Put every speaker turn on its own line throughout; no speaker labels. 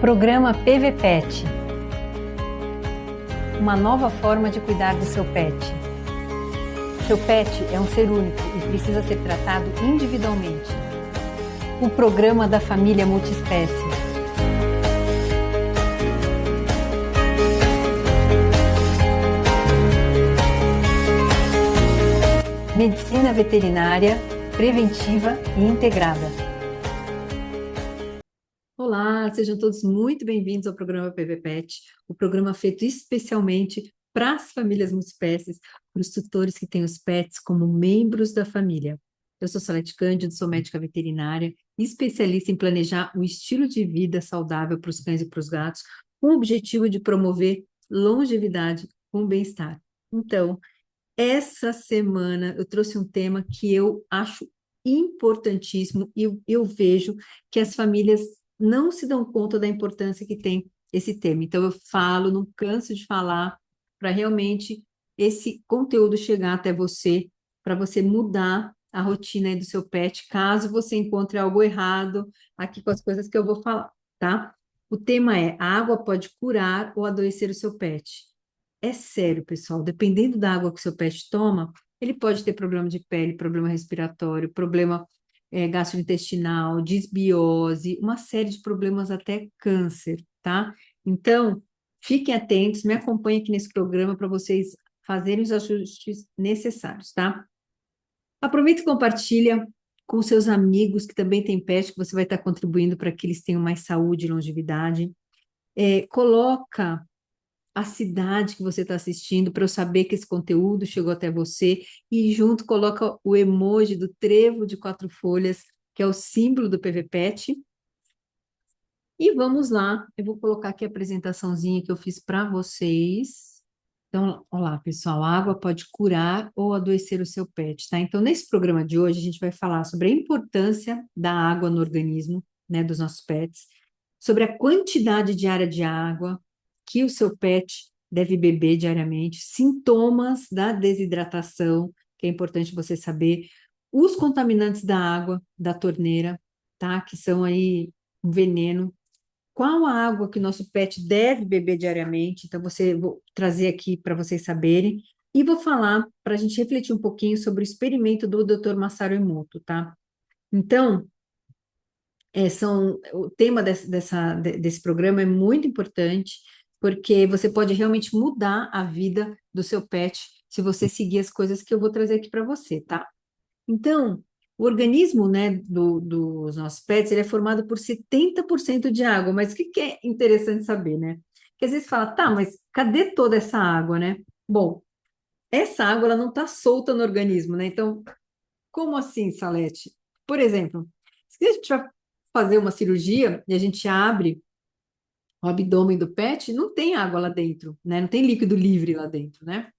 Programa PVPet. Uma nova forma de cuidar do seu pet. Seu pet é um ser único e precisa ser tratado individualmente. O programa da família multiespécie. Medicina veterinária, preventiva e integrada. Olá, sejam todos muito bem-vindos ao programa PVPet, o programa feito especialmente para as famílias multiespécies, para os tutores que têm os pets como membros da família. Eu sou Salete Cândido, sou médica veterinária, especialista em planejar um estilo de vida saudável para os cães e para os gatos, com o objetivo de promover longevidade com bem-estar. Então, essa semana eu trouxe um tema que eu acho importantíssimo e eu vejo que as famílias não se dão conta da importância que tem esse tema. Então, eu falo, não canso de falar, para realmente esse conteúdo chegar até você, para você mudar a rotina aí do seu pet, caso você encontre algo errado aqui com as coisas que eu vou falar, tá? O tema é: a água pode curar ou adoecer o seu pet? É sério, pessoal, dependendo da água que o seu pet toma, ele pode ter problema de pele, problema respiratório, problema gastrointestinal, disbiose, uma série de problemas, até câncer, tá? Então, fiquem atentos, me acompanhem aqui nesse programa para vocês fazerem os ajustes necessários, tá? Aproveita e compartilha com seus amigos que também têm pet, que você vai estar contribuindo para que eles tenham mais saúde e longevidade. Coloca a cidade que você está assistindo, para eu saber que esse conteúdo chegou até você, e junto coloca o emoji do trevo de 4 folhas, que é o símbolo do PVPet. E vamos lá, eu vou colocar aqui a apresentaçãozinha que eu fiz para vocês. Então, olá, pessoal, a água pode curar ou adoecer o seu pet, tá? Então, nesse programa de hoje, a gente vai falar sobre a importância da água no organismo, né, dos nossos pets, sobre a quantidade diária de água que o seu pet deve beber diariamente, sintomas da desidratação, que é importante você saber, os contaminantes da água, da torneira, tá? Que são aí um veneno. Qual a água que o nosso pet deve beber diariamente? Então, vou trazer aqui para vocês saberem, e vou falar para a gente refletir um pouquinho sobre o experimento do Dr. Masaru Emoto, tá? Então, o tema desse programa é muito importante, porque você pode realmente mudar a vida do seu pet se você seguir as coisas que eu vou trazer aqui para você, tá? Então, o organismo, né, dos nossos pets, ele é formado por 70% de água, mas o que é interessante saber, né? Porque às vezes fala, tá, mas cadê toda essa água, né? Bom, essa água, ela não está solta no organismo, né? Então, como assim, Salete? Por exemplo, se a gente vai fazer uma cirurgia e a gente abre o abdômen do pet, não tem água lá dentro, né? Não tem líquido livre lá dentro, né?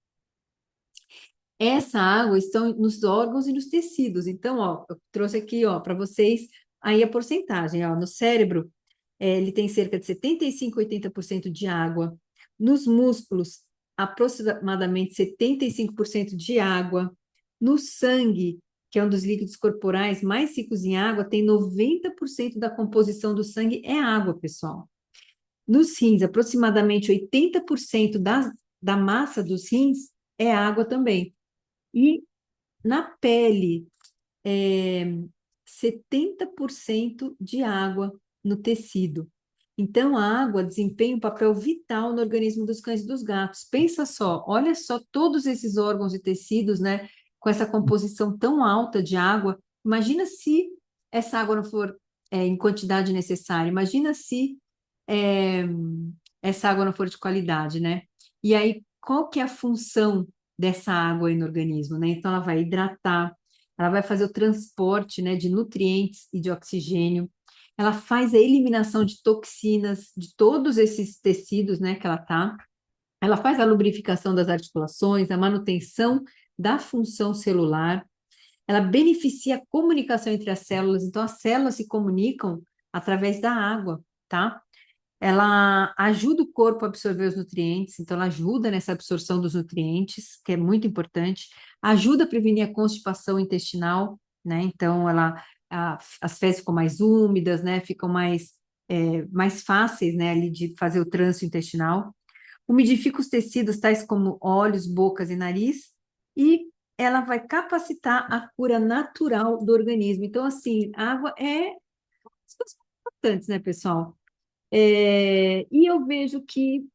Essa água está nos órgãos e nos tecidos. Então, ó, eu trouxe aqui, ó, para vocês aí a porcentagem, ó, no cérebro, ele tem cerca de 75, 80% de água. Nos músculos, aproximadamente 75% de água. No sangue, que é um dos líquidos corporais mais ricos em água, tem 90% da composição do sangue é água, pessoal. Nos rins, aproximadamente 80% da massa dos rins é água também. E na pele, 70% de água no tecido. Então, a água desempenha um papel vital no organismo dos cães e dos gatos. Pensa só, olha só todos esses órgãos e tecidos, né, com essa composição tão alta de água. Imagina se essa água não for em quantidade necessária. Imagina se é, essa água não for de qualidade, né? E aí, qual que é a função dessa água aí no organismo, né? Então, ela vai hidratar, ela vai fazer o transporte, né, de nutrientes e de oxigênio, ela faz a eliminação de toxinas de todos esses tecidos, né, que ela tá, ela faz a lubrificação das articulações, a manutenção da função celular, ela beneficia a comunicação entre as células, então as células se comunicam através da água, tá? Ela ajuda o corpo a absorver os nutrientes, então ela ajuda nessa absorção dos nutrientes, que é muito importante, ajuda a prevenir a constipação intestinal, né? Então as fezes ficam mais úmidas, né? Ficam mais mais fáceis, né, ali de fazer o trânsito intestinal. Umidifica os tecidos, tais como olhos, bocas e nariz, e ela vai capacitar a cura natural do organismo. Então, assim, a água é uma das coisas importantes, né, pessoal? E eu vejo que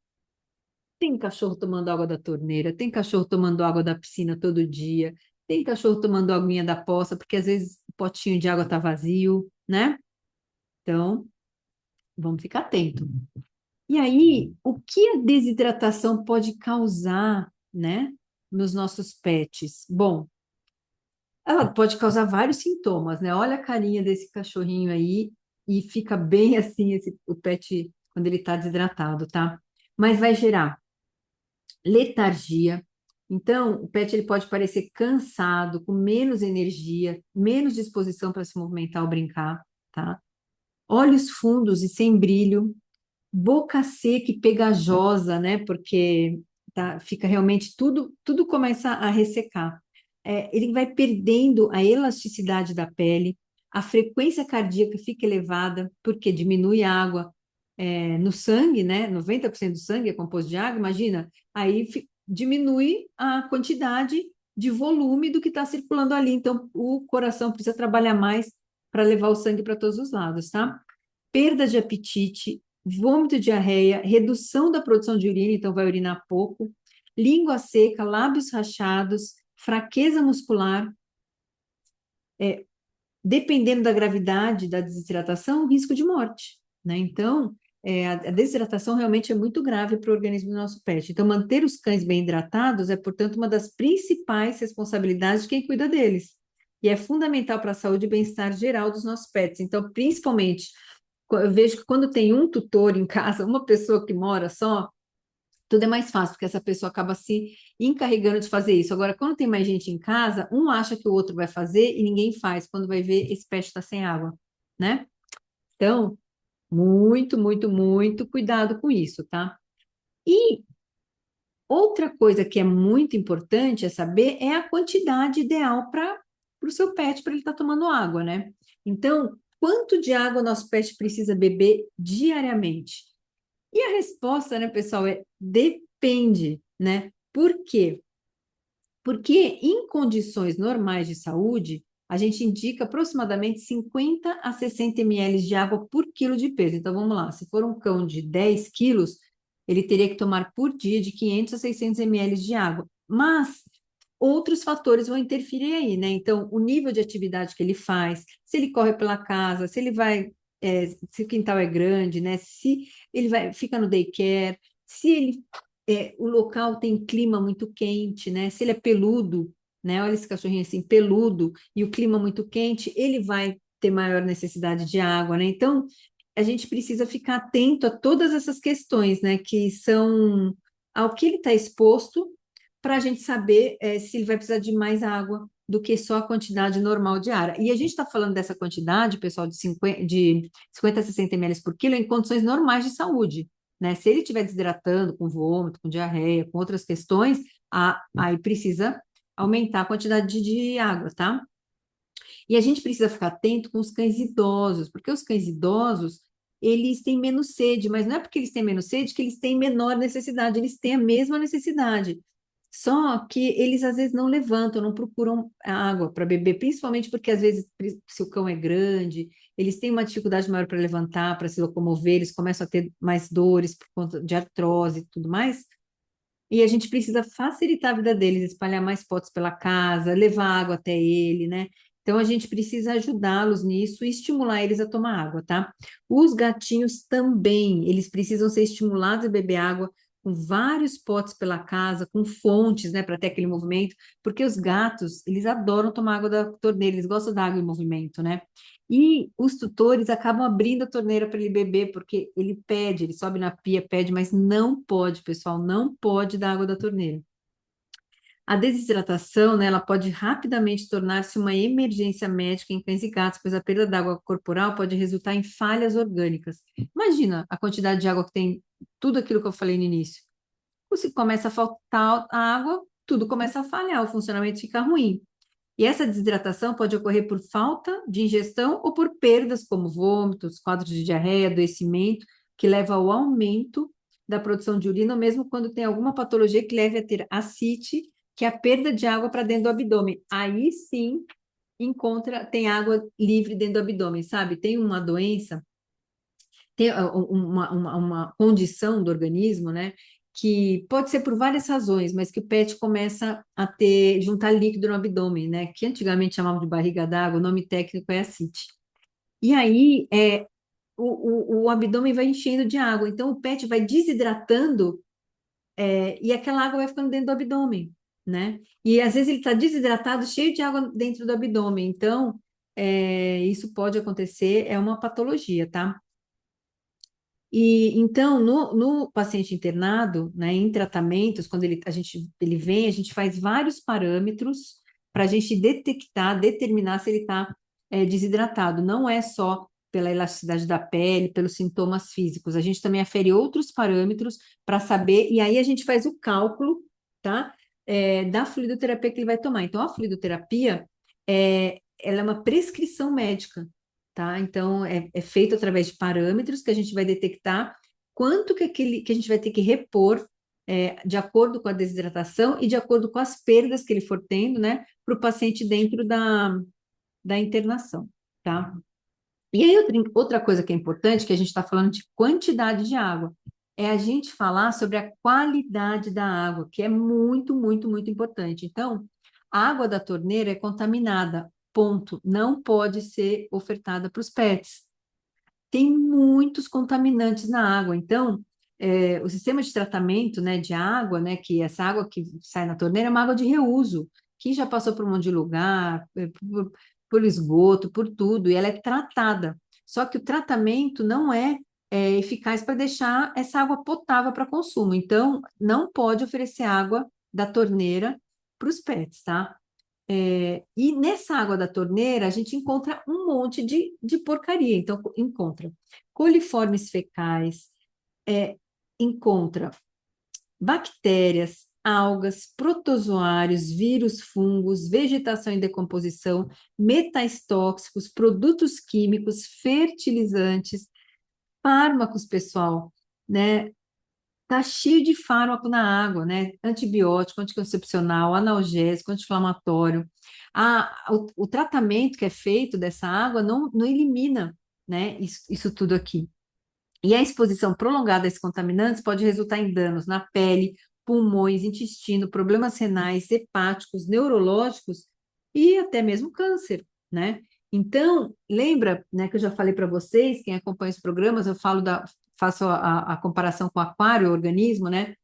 tem cachorro tomando água da torneira, tem cachorro tomando água da piscina todo dia, tem cachorro tomando aguinha da poça, porque às vezes o potinho de água está vazio, né? Então, vamos ficar atento. E aí, o que a desidratação pode causar, né, nos nossos pets? Bom, ela pode causar vários sintomas, né? Olha a carinha desse cachorrinho aí e fica bem assim o pet quando ele está desidratado, tá? Mas vai gerar letargia. Então, o pet ele pode parecer cansado, com menos energia, menos disposição para se movimentar ou brincar, tá? Olhos fundos e sem brilho, boca seca e pegajosa, né? Porque fica realmente tudo começa a ressecar. Ele vai perdendo a elasticidade da pele, a frequência cardíaca fica elevada, porque diminui a água no sangue, né? 90% do sangue é composto de água, imagina, aí diminui a quantidade de volume do que está circulando ali. Então, o coração precisa trabalhar mais para levar o sangue para todos os lados, tá? Perda de apetite, vômito, diarreia, redução da produção de urina, então vai urinar pouco, língua seca, lábios rachados, fraqueza muscular, dependendo da gravidade da desidratação, risco de morte, né? Então, a desidratação realmente é muito grave para o organismo do nosso pet. Então, manter os cães bem hidratados é, portanto, uma das principais responsabilidades de quem cuida deles. E é fundamental para a saúde e bem-estar geral dos nossos pets. Então, principalmente, eu vejo que quando tem um tutor em casa, uma pessoa que mora só, tudo é mais fácil, porque essa pessoa acaba se encarregando de fazer isso. Agora, quando tem mais gente em casa, um acha que o outro vai fazer e ninguém faz. Quando vai ver, esse pet está sem água, né? Então, muito, muito, muito cuidado com isso, tá? E outra coisa que é muito importante é saber é a quantidade ideal para o seu pet, para ele estar tomando água, né? Então, quanto de água nosso pet precisa beber diariamente? E a resposta, né, pessoal, é depende, né? Por quê? Porque em condições normais de saúde, a gente indica aproximadamente 50 a 60 ml de água por quilo de peso. Então, vamos lá, se for um cão de 10 quilos, ele teria que tomar por dia de 500 a 600 ml de água. Mas outros fatores vão interferir aí, né? Então, o nível de atividade que ele faz, se ele corre pela casa, se ele vai, se o quintal é grande, né? Se ele vai, fica no daycare, se ele, o local tem clima muito quente, né? Se ele é peludo, né? Olha esse cachorrinho assim, peludo, e o clima muito quente, ele vai ter maior necessidade de água, né? Então, a gente precisa ficar atento a todas essas questões, né? Que são ao que ele está exposto para a gente saber se ele vai precisar de mais água do que só a quantidade normal diária. E a gente está falando dessa quantidade, pessoal, de 50 a 60 ml por quilo em condições normais de saúde, né? Se ele estiver desidratando, com vômito, com diarreia, com outras questões, aí precisa aumentar a quantidade de água, tá? E a gente precisa ficar atento com os cães idosos, porque os cães idosos, eles têm menos sede, mas não é porque eles têm menos sede que eles têm menor necessidade, eles têm a mesma necessidade. Só que eles às vezes não levantam, não procuram água para beber, principalmente porque às vezes, se o cão é grande, eles têm uma dificuldade maior para levantar, para se locomover, eles começam a ter mais dores por conta de artrose e tudo mais. E a gente precisa facilitar a vida deles, espalhar mais potes pela casa, levar água até ele, né? Então a gente precisa ajudá-los nisso e estimular eles a tomar água, tá? Os gatinhos também, eles precisam ser estimulados a beber água com vários potes pela casa, com fontes, né, para ter aquele movimento, porque os gatos, eles adoram tomar água da torneira, eles gostam da água em movimento, né? E os tutores acabam abrindo a torneira para ele beber, porque ele pede, ele sobe na pia, pede, mas não pode, pessoal, não pode dar água da torneira. A desidratação, né, ela pode rapidamente tornar-se uma emergência médica em cães e gatos, pois a perda de água corporal pode resultar em falhas orgânicas. Imagina a quantidade de água que tem, tudo aquilo que eu falei no início. Se começa a faltar a água, tudo começa a falhar, o funcionamento fica ruim. E essa desidratação pode ocorrer por falta de ingestão ou por perdas, como vômitos, quadros de diarreia, adoecimento, que leva ao aumento da produção de urina, ou mesmo quando tem alguma patologia que leve a ter ascite, que é a perda de água para dentro do abdômen. Aí sim tem água livre dentro do abdômen, sabe? Tem uma doença, tem uma condição do organismo, né? Que pode ser por várias razões, mas que o PET começa a juntar líquido no abdômen, né? Que antigamente chamavam de barriga d'água, o nome técnico é ascite. E aí o abdômen vai enchendo de água, então o PET vai desidratando e aquela água vai ficando dentro do abdômen, né? E às vezes ele está desidratado, cheio de água dentro do abdômen, então isso pode acontecer, é uma patologia, tá? E então, no paciente internado, né, em tratamentos, quando ele vem, a gente faz vários parâmetros para a gente detectar, determinar se ele está desidratado. Não é só pela elasticidade da pele, pelos sintomas físicos. A gente também afere outros parâmetros para saber, e aí a gente faz o cálculo, tá? Da fluidoterapia que ele vai tomar. Então, a fluidoterapia, ela é uma prescrição médica, tá? Então, é feito através de parâmetros que a gente vai detectar quanto que a gente vai ter que repor de acordo com a desidratação e de acordo com as perdas que ele for tendo, né, para o paciente dentro da internação, tá? E aí, outra coisa que é importante, que a gente está falando de quantidade de água, é a gente falar sobre a qualidade da água, que é muito, muito, muito importante. Então, a água da torneira é contaminada, ponto. Não pode ser ofertada para os pets. Tem muitos contaminantes na água. Então, o sistema de tratamento, né, de água, né, que essa água que sai na torneira é uma água de reuso, que já passou por um monte de lugar, por esgoto, por tudo, e ela é tratada. Só que o tratamento não é eficaz para deixar essa água potável para consumo. Então, não pode oferecer água da torneira para os pets, tá? E nessa água da torneira, a gente encontra um monte de porcaria. Então, encontra coliformes fecais, encontra bactérias, algas, protozoários, vírus, fungos, vegetação em decomposição, metais tóxicos, produtos químicos, fertilizantes, fármacos, pessoal, né? Tá cheio de fármaco na água, né? Antibiótico, anticoncepcional, analgésico, anti-inflamatório. O tratamento que é feito dessa água não elimina, né, isso tudo aqui. E a exposição prolongada a esses contaminantes pode resultar em danos na pele, pulmões, intestino, problemas renais, hepáticos, neurológicos e até mesmo câncer, né? Então, lembra, né, que eu já falei para vocês, quem acompanha os programas, faço a comparação com o aquário, o organismo, né?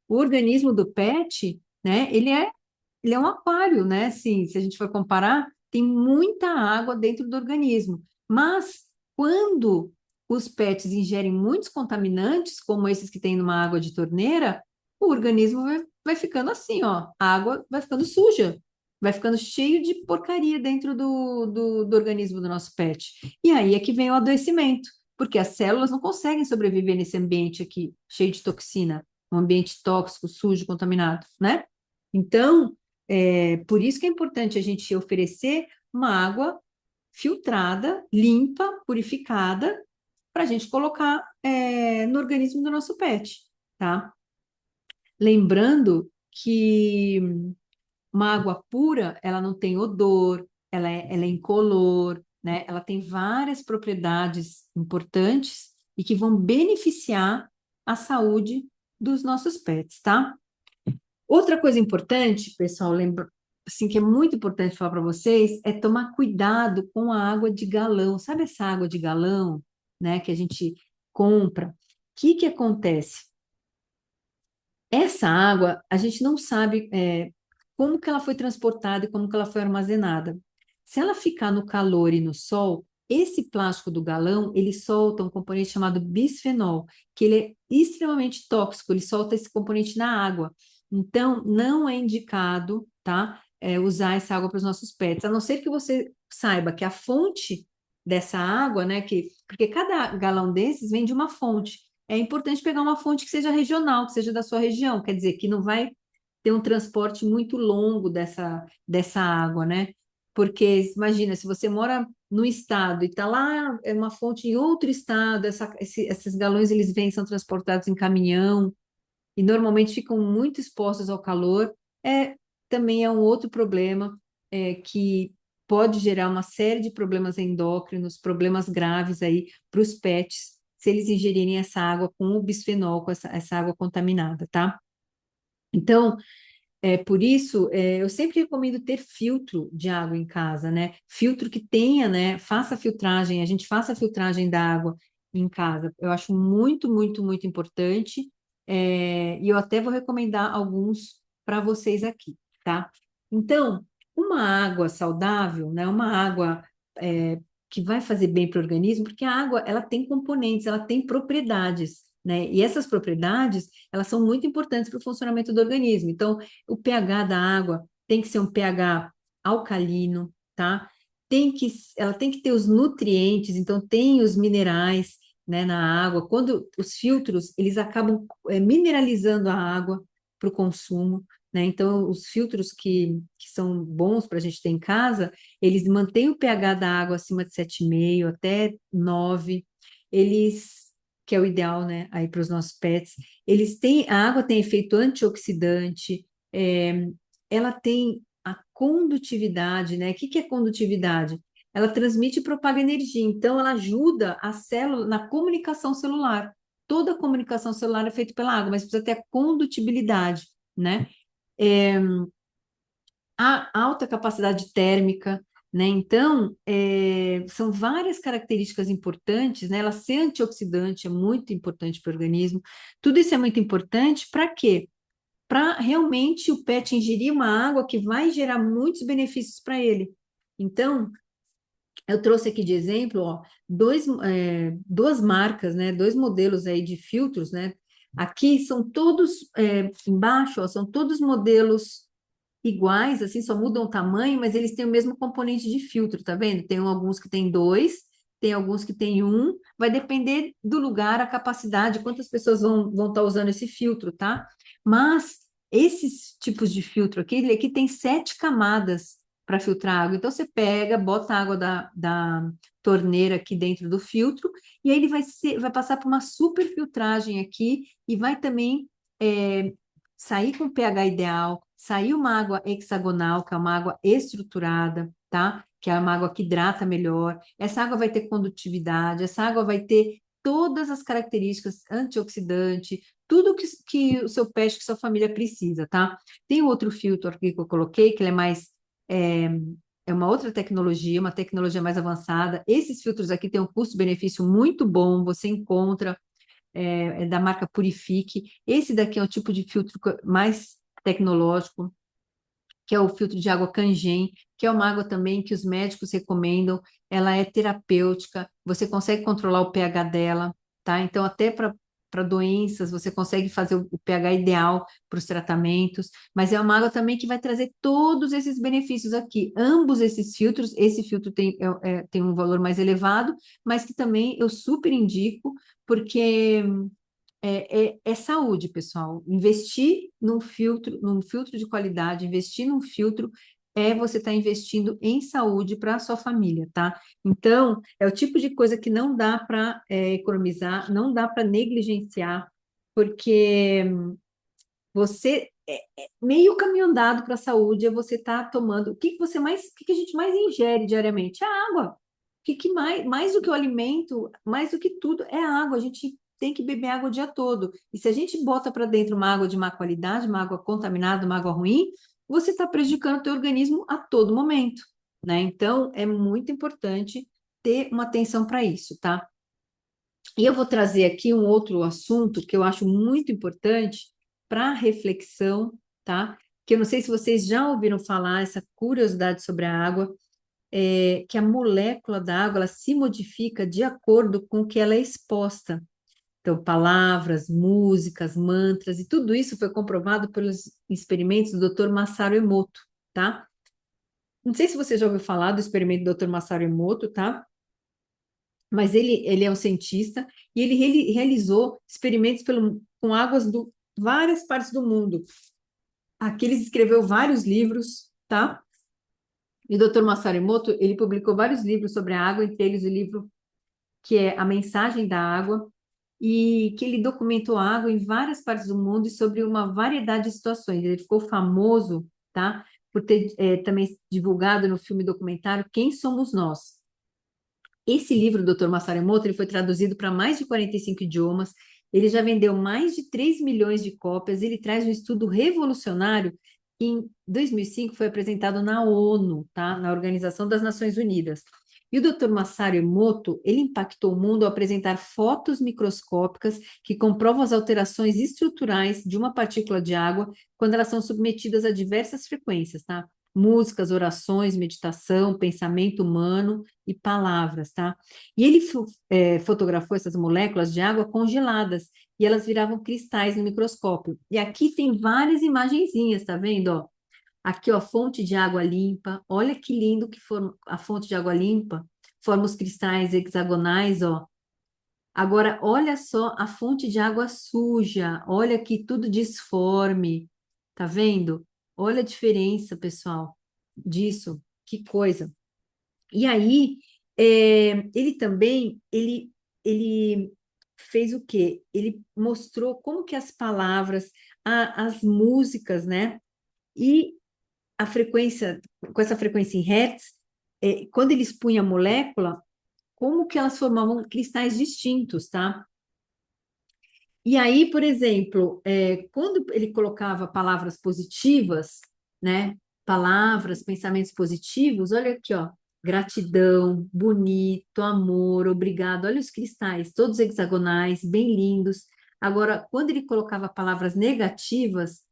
O organismo do pet, né, ele é um aquário, né? Assim, se a gente for comparar, tem muita água dentro do organismo. Mas quando os pets ingerem muitos contaminantes, como esses que tem numa água de torneira, o organismo vai ficando assim, ó, a água vai ficando suja, vai ficando cheio de porcaria dentro do organismo do nosso pet. E aí é que vem o adoecimento, porque as células não conseguem sobreviver nesse ambiente aqui, cheio de toxina, um ambiente tóxico, sujo, contaminado, né? Então, por isso que é importante a gente oferecer uma água filtrada, limpa, purificada, para a gente colocar no organismo do nosso pet, tá? Lembrando que uma água pura, ela não tem odor, ela é incolor, né? Ela tem várias propriedades importantes e que vão beneficiar a saúde dos nossos pets, tá? Outra coisa importante, pessoal, lembra, assim, que é muito importante falar para vocês, é tomar cuidado com a água de galão. Sabe essa água de galão, né, que a gente compra? O que acontece? Essa água, a gente não sabe como que ela foi transportada e como que ela foi armazenada. Se ela ficar no calor e no sol, esse plástico do galão, ele solta um componente chamado bisfenol, que ele é extremamente tóxico, ele solta esse componente na água. Então, não é indicado, tá, usar essa água para os nossos pets, a não ser que você saiba que a fonte dessa água, né, porque cada galão desses vem de uma fonte. É importante pegar uma fonte que seja regional, que seja da sua região, quer dizer, que não vai ter um transporte muito longo dessa água, né? Porque imagina, se você mora no estado e está lá, é uma fonte em outro estado, esses galões eles vêm, são transportados em caminhão e normalmente ficam muito expostos ao calor, também é um outro problema que pode gerar uma série de problemas endócrinos, problemas graves aí para os pets, se eles ingerirem essa água com o bisfenol, com essa água contaminada, tá? Então, por isso, eu sempre recomendo ter filtro de água em casa, né? Filtro que tenha, né? Faça a filtragem, a gente faça a filtragem da água em casa. Eu acho muito, muito, muito importante. E eu até vou recomendar alguns para vocês aqui, tá? Então, uma água saudável, né? Uma água que vai fazer bem para o organismo, porque a água, ela tem componentes, ela tem propriedades, né? E essas propriedades, elas são muito importantes para o funcionamento do organismo. Então, o pH da água tem que ser um pH alcalino, tá? Ela tem que ter os nutrientes, então tem os minerais, né, na água. Quando os filtros, eles acabam mineralizando a água para o consumo, né? Então, os filtros que são bons para a gente ter em casa, eles mantêm o pH da água acima de 7,5 até 9. Que é o ideal, né, aí para os nossos pets, a água tem efeito antioxidante, ela tem a condutividade, né? O que que é condutividade? Ela transmite e propaga energia, então ela ajuda a célula na comunicação celular. Toda a comunicação celular é feita pela água, mas precisa ter a condutibilidade, né? A alta capacidade térmica, né? Então, são várias características importantes, né? Ela ser antioxidante é muito importante para o organismo. Tudo isso é muito importante para quê? Para realmente o pet ingerir uma água que vai gerar muitos benefícios para ele. Então, eu trouxe aqui de exemplo, ó, duas marcas, né? Dois modelos aí de filtros, né? Aqui são todos, embaixo, ó, são todos modelos iguais, assim, só mudam o tamanho, mas eles têm o mesmo componente de filtro, tá vendo? Tem alguns que tem dois, tem alguns que tem um, vai depender do lugar, a capacidade, quantas pessoas vão estar usando esse filtro, tá? Mas esses tipos de filtro aqui, ele aqui tem 7 camadas para filtrar água. Então, você pega, bota a água da torneira aqui dentro do filtro, e aí ele vai passar por uma super filtragem aqui, e vai também sair com o pH ideal, sair uma água hexagonal, que é uma água estruturada, tá? Que é uma água que hidrata melhor. Essa água vai ter condutividade, essa água vai ter todas as características antioxidante, tudo que o seu pet, que sua família precisa, tá? Tem outro filtro aqui que eu coloquei, que ele é mais. É, é uma outra tecnologia, uma tecnologia mais avançada. Esses filtros aqui têm um custo-benefício muito bom, você encontra da marca Purifique. Esse daqui é o tipo de filtro mais tecnológico, que é o filtro de água Kangen, que é uma água também que os médicos recomendam. Ela é terapêutica, você consegue controlar o pH dela, tá? Então, até para doenças, você consegue fazer o pH ideal para os tratamentos, mas é uma água também que vai trazer todos esses benefícios aqui. Ambos esses filtros, esse filtro tem um valor mais elevado, mas que também eu super indico, porque é saúde, pessoal. Investir num filtro de qualidade, investir num filtro você estar investindo em saúde para a sua família, tá? Então, é o tipo de coisa que não dá para economizar, não dá para negligenciar, porque você meio caminho andado para a saúde é você estar tomando. O que que a gente mais ingere diariamente? A água. Mais do que o alimento, mais do que tudo, é a água. A gente tem que beber água o dia todo. E se a gente bota para dentro uma água de má qualidade, uma água contaminada, uma água ruim, você está prejudicando o teu organismo a todo momento, né? Então, é muito importante ter uma atenção para isso, tá? E eu vou trazer aqui um outro assunto que eu acho muito importante para reflexão, tá? Que eu não sei se vocês já ouviram falar, essa curiosidade sobre a água, que a molécula da água ela se modifica de acordo com o que ela é exposta. Então, palavras, músicas, mantras, e tudo isso foi comprovado pelos experimentos do Dr. Masaru Emoto, tá? Não sei se você já ouviu falar do experimento do Dr. Masaru Emoto, tá? Mas ele é um cientista e ele realizou experimentos com águas de várias partes do mundo. Aqui ele escreveu vários livros, tá? E o Dr. Masaru Emoto, ele publicou vários livros sobre a água, entre eles o livro que é A Mensagem da Água, e que ele documentou a água em várias partes do mundo e sobre uma variedade de situações. Ele ficou famoso, tá? Por ter também divulgado no filme documentário Quem Somos Nós. Esse livro, Dr. Masaru Emoto, ele foi traduzido para mais de 45 idiomas, ele já vendeu mais de 3 milhões de cópias, ele traz um estudo revolucionário que em 2005 foi apresentado na ONU, tá? Na Organização das Nações Unidas. E o Dr. Masaru Emoto, ele impactou o mundo ao apresentar fotos microscópicas que comprovam as alterações estruturais de uma partícula de água quando elas são submetidas a diversas frequências, tá? Músicas, orações, meditação, pensamento humano e palavras, tá? E ele fotografou essas moléculas de água congeladas e elas viravam cristais no microscópio. E aqui tem várias imagenzinhas, tá vendo? Ó? Aqui, ó, fonte de água limpa. Olha que lindo que forma a fonte de água limpa. Forma os cristais hexagonais, ó. Agora, olha só a fonte de água suja. Olha aqui tudo disforme. Tá vendo? Olha a diferença, pessoal, disso. Que coisa. E aí, ele também, ele fez o quê? Ele mostrou como que as palavras, as músicas, né? E a frequência, com essa frequência em hertz, quando ele expunha a molécula, como que elas formavam cristais distintos, tá? E aí, por exemplo, quando ele colocava palavras positivas, né? Palavras, pensamentos positivos, olha aqui, ó. Gratidão, bonito, amor, obrigado. Olha os cristais, todos hexagonais, bem lindos. Agora, quando ele colocava palavras negativas,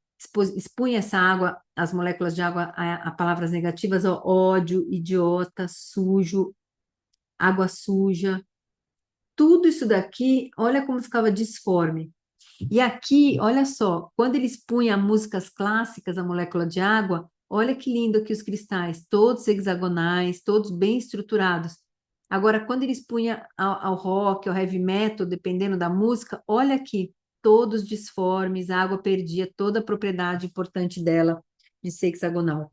expunha essa água, as moléculas de água, a palavras negativas, ó, ódio, idiota, sujo, água suja. Tudo isso daqui, olha como ficava disforme. E aqui, olha só, quando eles punham músicas clássicas, a molécula de água, olha que lindo aqui os cristais, todos hexagonais, todos bem estruturados. Agora, quando eles punham ao rock, ao heavy metal, dependendo da música, olha aqui, todos disformes, a água perdia toda a propriedade importante dela de ser hexagonal.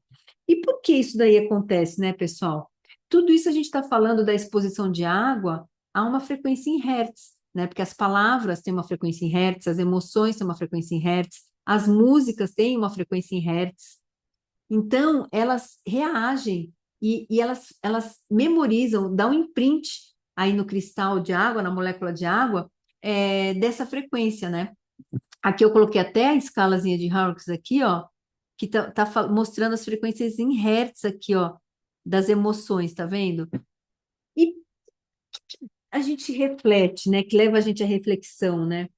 E por que isso daí acontece, né, pessoal? Tudo isso a gente está falando da exposição de água a uma frequência em hertz, né? Porque as palavras têm uma frequência em hertz, as emoções têm uma frequência em hertz, as músicas têm uma frequência em hertz. Então, elas reagem e elas memorizam, dão um imprint aí no cristal de água, na molécula de água, dessa frequência, né? Aqui eu coloquei até a escalazinha de Hawkins aqui, ó, que tá mostrando as frequências em hertz aqui, ó, das emoções, tá vendo? E a gente reflete, né, que leva a gente à reflexão, né?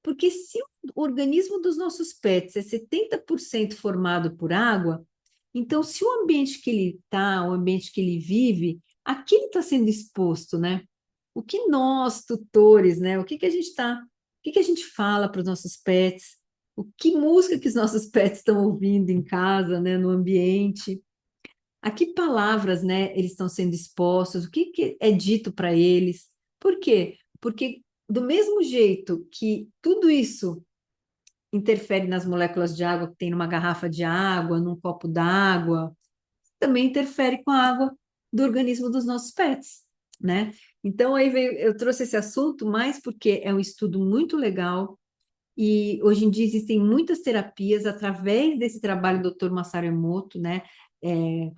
Porque se o organismo dos nossos pets é 70% formado por água, então se o ambiente que ele está, o ambiente que ele vive, aqui ele está sendo exposto, né? O que nós, tutores, né? O que que a gente fala para os nossos pets? O que música que os nossos pets estão ouvindo em casa, né? No ambiente? A que palavras, né, eles estão sendo expostos, o que, que é dito para eles. Por quê? Porque do mesmo jeito que tudo isso interfere nas moléculas de água que tem numa garrafa de água, num copo d'água, também interfere com a água do organismo dos nossos pets, né? Então aí eu trouxe esse assunto mais porque é um estudo muito legal e hoje em dia existem muitas terapias através desse trabalho do Dr. Masaru Emoto, né? É,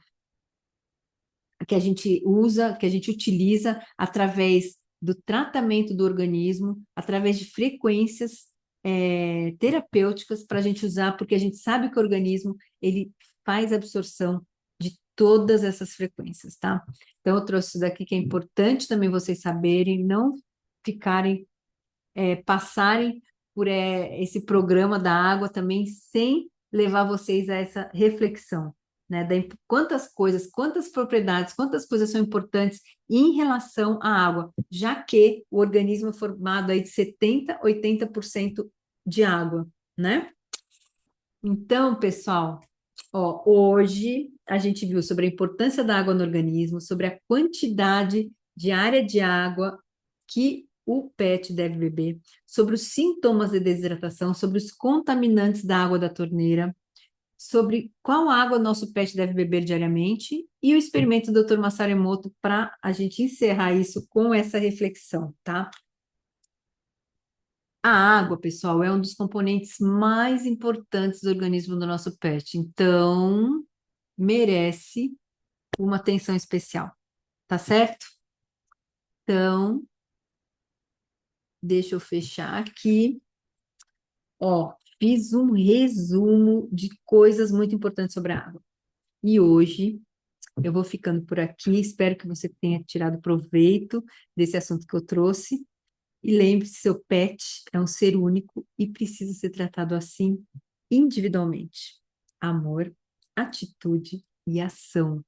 que a gente usa, que a gente utiliza através do tratamento do organismo, através de frequências terapêuticas para a gente usar, porque a gente sabe que o organismo ele faz absorção de todas essas frequências, tá? Então eu trouxe isso daqui que é importante também vocês saberem, não ficarem, passarem por esse programa da água também sem levar vocês a essa reflexão, né? Quantas coisas, quantas propriedades, quantas coisas são importantes em relação à água, já que o organismo é formado aí de 70, 80% de água, né? Então, pessoal, ó, hoje a gente viu sobre a importância da água no organismo, sobre a quantidade diária de água que o pet deve beber, sobre os sintomas de desidratação, sobre os contaminantes da água da torneira. sobre qual água nosso pet deve beber diariamente e o experimento do Dr. Masaru Emoto para a gente encerrar isso com essa reflexão, tá? A água, pessoal, é um dos componentes mais importantes do organismo do nosso pet, então merece uma atenção especial, tá certo? Então, deixa eu fechar aqui. Ó, fiz um resumo de coisas muito importantes sobre a água. E hoje eu vou ficando por aqui. Espero que você tenha tirado proveito desse assunto que eu trouxe. E lembre-se, seu pet é um ser único e precisa ser tratado assim individualmente. Amor, atitude e ação.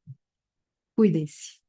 Cuidem-se.